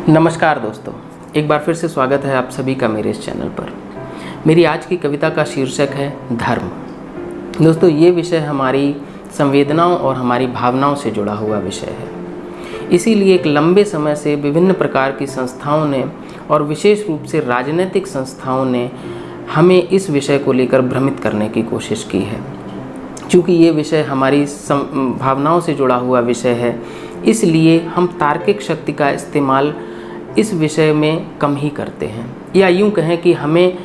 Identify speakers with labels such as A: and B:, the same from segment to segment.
A: नमस्कार दोस्तों, एक बार फिर से स्वागत है आप सभी का मेरे इस चैनल पर। मेरी आज की कविता का शीर्षक है धर्म। दोस्तों, ये विषय हमारी संवेदनाओं और हमारी भावनाओं से जुड़ा हुआ विषय है। इसीलिए एक लंबे समय से विभिन्न प्रकार की संस्थाओं ने और विशेष रूप से राजनीतिक संस्थाओं ने हमें इस विषय को लेकर भ्रमित करने की कोशिश की है। क्योंकि ये विषय हमारी भावनाओं से जुड़ा हुआ विषय है, इसलिए हम तार्किक शक्ति का इस्तेमाल इस विषय में कम ही करते हैं, या यूं कहें कि हमें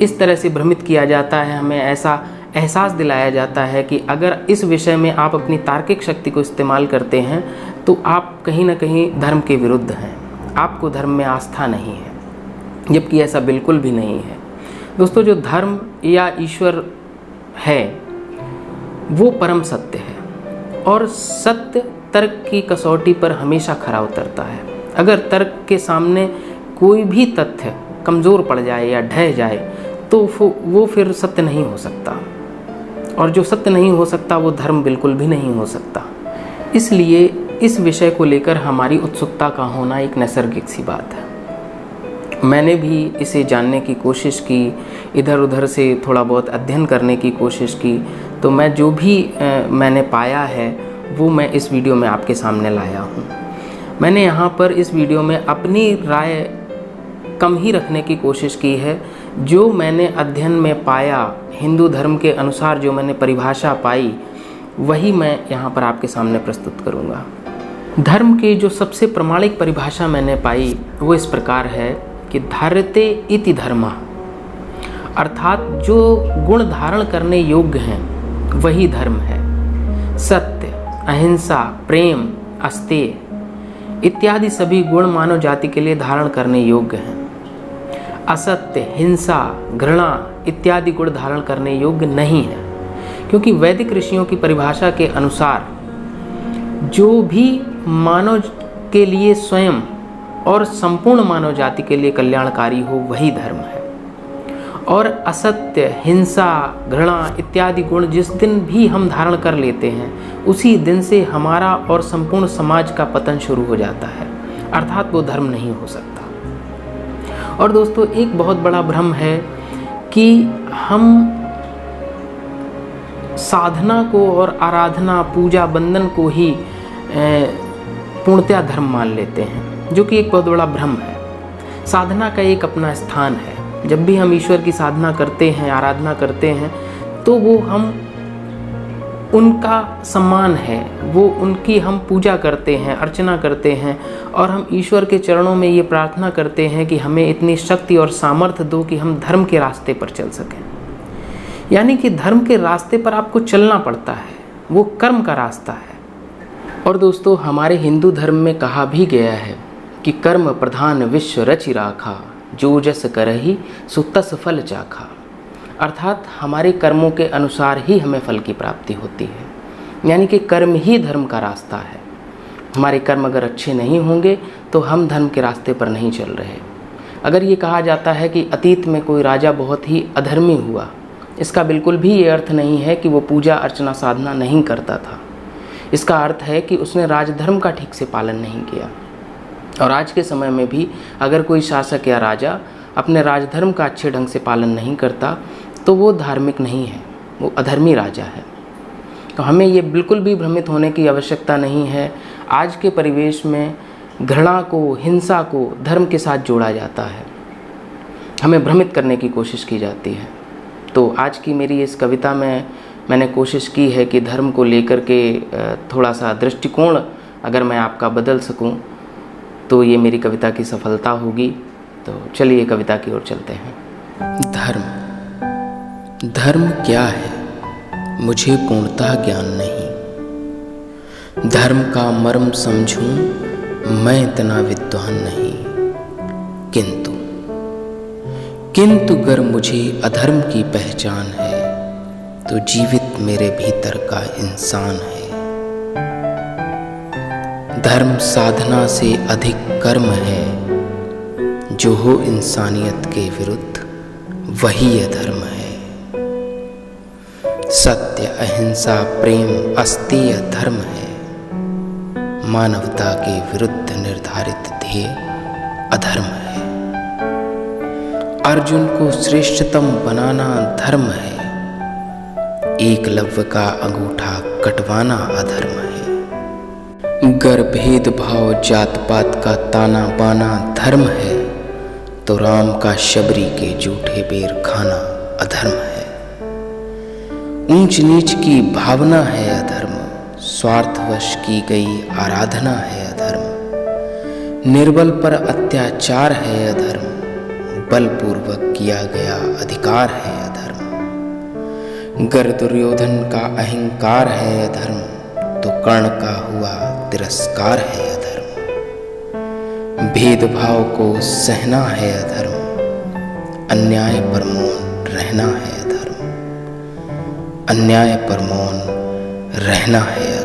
A: इस तरह से भ्रमित किया जाता है, हमें ऐसा एहसास दिलाया जाता है कि अगर इस विषय में आप अपनी तार्किक शक्ति को इस्तेमाल करते हैं तो आप कहीं ना कहीं धर्म के विरुद्ध हैं, आपको धर्म में आस्था नहीं है, जबकि ऐसा बिल्कुल भी नहीं है। दोस्तों, जो धर्म या ईश्वर है वो परम सत्य है और सत्य तर्क की कसौटी पर हमेशा खरा उतरता है। अगर तर्क के सामने कोई भी तथ्य कमज़ोर पड़ जाए या ढह जाए तो वो फिर सत्य नहीं हो सकता, और जो सत्य नहीं हो सकता वो धर्म बिल्कुल भी नहीं हो सकता। इसलिए इस विषय को लेकर हमारी उत्सुकता का होना एक नैसर्गिक सी बात है। मैंने भी इसे जानने की कोशिश की, इधर उधर से थोड़ा बहुत अध्ययन करने की कोशिश की, तो मैं जो भी मैंने पाया है वो मैं इस वीडियो में आपके सामने लाया हूँ। मैंने यहाँ पर इस वीडियो में अपनी राय कम ही रखने की कोशिश की है। जो मैंने अध्ययन में पाया, हिंदू धर्म के अनुसार जो मैंने परिभाषा पाई, वही मैं यहाँ पर आपके सामने प्रस्तुत करूँगा। धर्म की जो सबसे प्रमाणिक परिभाषा मैंने पाई वो इस प्रकार है कि धार्यते इति धर्मः, अर्थात जो गुण धारण करने योग्य हैं वही धर्म है। सत्य, अहिंसा, प्रेम, अस्तेय इत्यादि सभी गुण मानव जाति के लिए धारण करने योग्य हैं। असत्य, हिंसा, घृणा इत्यादि गुण धारण करने योग्य नहीं है, क्योंकि वैदिक ऋषियों की परिभाषा के अनुसार जो भी मानव के लिए स्वयं और संपूर्ण मानव जाति के लिए कल्याणकारी हो वही धर्म है। और असत्य, हिंसा, घृणा इत्यादि गुण जिस दिन भी हम धारण कर लेते हैं उसी दिन से हमारा और संपूर्ण समाज का पतन शुरू हो जाता है, अर्थात वो धर्म नहीं हो सकता। और दोस्तों, एक बहुत बड़ा भ्रम है कि हम साधना को और आराधना, पूजा, बंदन को ही पूर्णतया धर्म मान लेते हैं, जो कि एक बहुत बड़ा भ्रम है। साधना का एक अपना स्थान है। जब भी हम ईश्वर की साधना करते हैं, आराधना करते हैं, तो वो हम उनका सम्मान है, वो उनकी हम पूजा करते हैं, अर्चना करते हैं, और हम ईश्वर के चरणों में ये प्रार्थना करते हैं कि हमें इतनी शक्ति और सामर्थ्य दो कि हम धर्म के रास्ते पर चल सकें। यानी कि धर्म के रास्ते पर आपको चलना पड़ता है, वो कर्म का रास्ता है। और दोस्तों, हमारे हिंदू धर्म में कहा भी गया है कि कर्म प्रधान विश्व रचि राखा, जो जस करहि सो तस फल चाखा, अर्थात हमारे कर्मों के अनुसार ही हमें फल की प्राप्ति होती है। यानी कि कर्म ही धर्म का रास्ता है। हमारे कर्म अगर अच्छे नहीं होंगे तो हम धर्म के रास्ते पर नहीं चल रहे। अगर ये कहा जाता है कि अतीत में कोई राजा बहुत ही अधर्मी हुआ, इसका बिल्कुल भी ये अर्थ नहीं है कि वो पूजा अर्चना साधना नहीं करता था। इसका अर्थ है कि उसने राजधर्म का ठीक से पालन नहीं किया। और आज के समय में भी अगर कोई शासक या राजा अपने राजधर्म का अच्छे ढंग से पालन नहीं करता तो वो धार्मिक नहीं है, वो अधर्मी राजा है। तो हमें ये बिल्कुल भी भ्रमित होने की आवश्यकता नहीं है। आज के परिवेश में घृणा को, हिंसा को धर्म के साथ जोड़ा जाता है, हमें भ्रमित करने की कोशिश की जाती है। तो आज की मेरी इस कविता में मैंने कोशिश की है कि धर्म को लेकर के थोड़ा सा दृष्टिकोण अगर मैं आपका बदल सकूं तो ये मेरी कविता की सफलता होगी। तो चलिए कविता की ओर चलते हैं। धर्म क्या है मुझे पूर्णतः ज्ञान नहीं। धर्म का मर्म समझूं मैं इतना विद्वान नहीं। किंतु अगर मुझे अधर्म की पहचान है तो जीवित मेरे भीतर का इंसान है। धर्म साधना से अधिक कर्म है, जो हो इंसानियत के विरुद्ध वही अधर्म है। सत्य, अहिंसा, प्रेम, अस्तेय धर्म है। मानवता के विरुद्ध निर्धारित ध्येय अधर्म है। अर्जुन को श्रेष्ठतम बनाना धर्म है। एकलव्य का अंगूठा कटवाना अधर्म है। गर भेदभाव जात पात का ताना बाना धर्म है, तो राम का शबरी के जूठे बेर खाना अधर्म है। ऊंच नीच की भावना है अधर्म, स्वार्थवश की गई आराधना है अधर्म। निर्बल पर अत्याचार है अधर्म, बलपूर्वक किया गया अधिकार है अधर्म। गर दुर्योधन का अहंकार है अधर्म, तो कर्ण का हुआ तिरस्कार है अधर्म। भेदभाव को सहना है अधर्म, अन्याय पर मौन रहना है अधर्म। अन्याय पर मौन रहना है